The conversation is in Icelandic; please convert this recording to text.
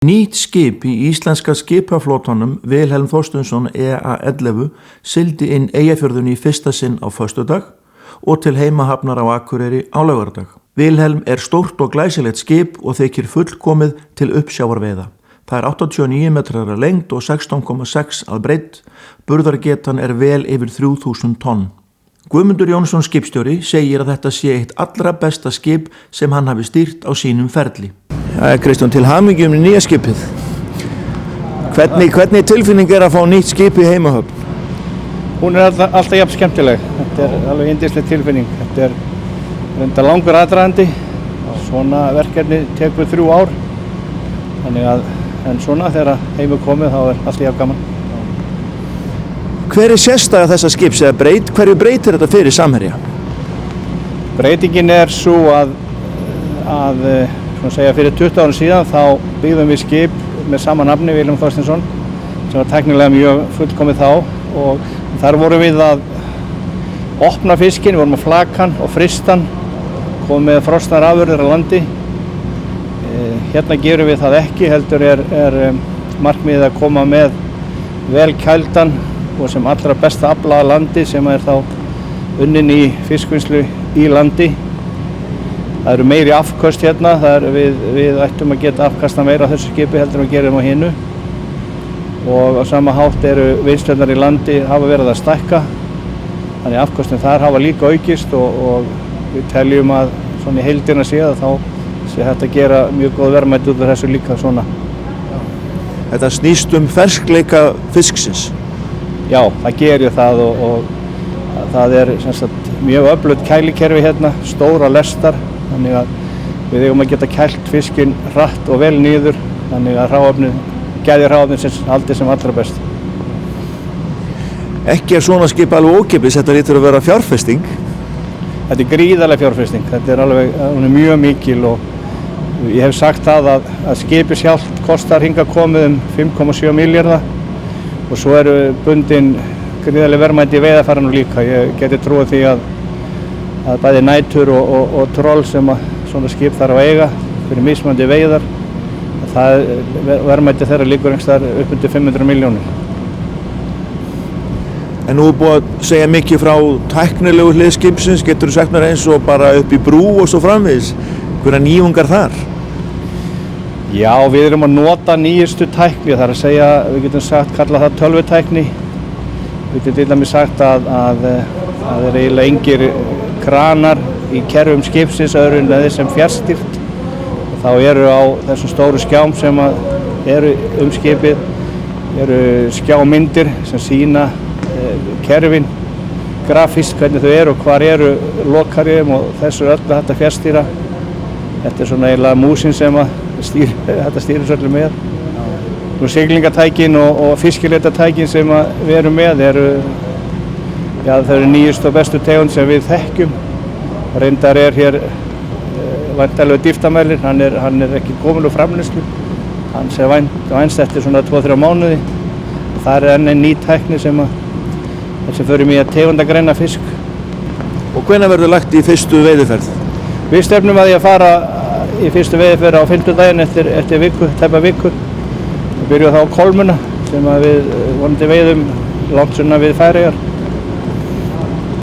Nýtt skip í íslenska skipaflotanum Vilhelm Þorsteinsson EA11 sigldi inn Eyjafjörðinn í fyrsta sinn á föstudag og til heimahafnar á Akureyri á laugardag. Vilhelm stórt og glæsilegt skip og þykir fullkomið til uppsjávarveiða. Það 89 metrar að lengd og 16,6 að breidd. Burðargetan vel yfir 3000 tonn. Guðmundur Jónsson skipstjóri segir að þetta sé eitt allra besta skip sem hann hafi stýrt á sínum ferli. Kristján, til hamingju nýja skipið. Hvernig tilfinning að fá nýtt skip í heimahöfn? Hún alltaf jafn skemmtileg. Þetta alveg yndisleg tilfinning. Þetta reynda langur aðdragandi. Svona verkefni tekur 3 ár. Þannig að, en svona þegar heim komið þá alltaf jafn gaman. Hver sérstæða þessa skips eða hverju breytir þetta fyrir Samherja? Breytingin svo að fyrir 20 árum síðan þá byggðum við skip með sama nafni, Vilhelm Þorsteinsson, sem var tæknilega mjög fullkomið þá, og þar vorum við að opna fiskinn, við vorum að flaka hann og frysta hann, komum með frosnar afurðir á landi. Hérna gerum við það ekki, heldur markmiðið að koma með vel kældan og sem allra besta afla að landi sem þá unnin í fiskvinnslu í landi. Það eru meiri afköst hérna, við ættum að geta afkasta meira á þessu skipi heldur en við gerum á hinu. Og á sama hátt vinnslurnar í landi hafa verið að stækka. Þannig afköstin þar hafa líka aukist og við teljum að svona í heildina séð þá sé hægt að gera mjög góð verðmæti út af þessu líka svona. Þetta snýst ferskleika fisksins? Já, það gerir það og það sem sagt mjög öflugt kælikerfi hérna, stóra lestar. Þannig að við eigum að geta kælt fiskinn hratt og vel niður, þannig að gæði hráefnisins haldi sem allra best. Ekki svona skip alveg ókeypis, þetta lítur að vera fjárfesting? Þetta gríðarleg fjárfesting, þetta hún mjög mikil og ég hef sagt það að skipið sjálft kostar hingað komið 5,7 milljarða og svo bundin gríðarleg verðmæti í veiðarfærinu líka. Ég geti trúið því að bæði nætur og troll sem svona skip þarf að eiga fyrir mismunandi veiðar, verðmæti þeirra liggur einhvers staðar upp undir 500 milljónir. En nú búið að segja mikið frá tæknilegu hlið skipsins, getur þú sagt mér eins og bara upp í brú og svo framvegis, hverja nýjungar þar? Já, við erum að nota nýjustu tækni, það að segja, við getum kallað það tölvutækni. Við getum til dæmis sagt að það eiginlega engir kranar í kerfum skipsins öðru en þeir sem fjarstýrt. Þá á þessum stóru skjám sem eru skipið, skjámyndir sem sýna kerfin, grafískt hvernig þau og hvar lokarjum og þessu öllu hægt að fjarstýra. Þetta svona eiginlega músin sem þetta stýrir öllu með. Nú siglingatækin og fiskileitatækin sem við erum með þau eru nýjust og bestu tegund sem við þekkjum. Reyndar hér væntanlegur dýptarmælirinn, hann ekki kominn úr framleiðslu. Hann vænst eftir svona 2-3 mánuði. Það enn ný tækni sem förum í að tegundagreina fisk. Og hvenær verður lagt í fyrstu veiðiferð? Við stefnum að því að fara í fyrstu veiðiferð á 5. daginn eftir viku, tæpa viku. Við byrjum þá á Kolmuna sem við vonandi veiðum langt sunnan við Færeyjar.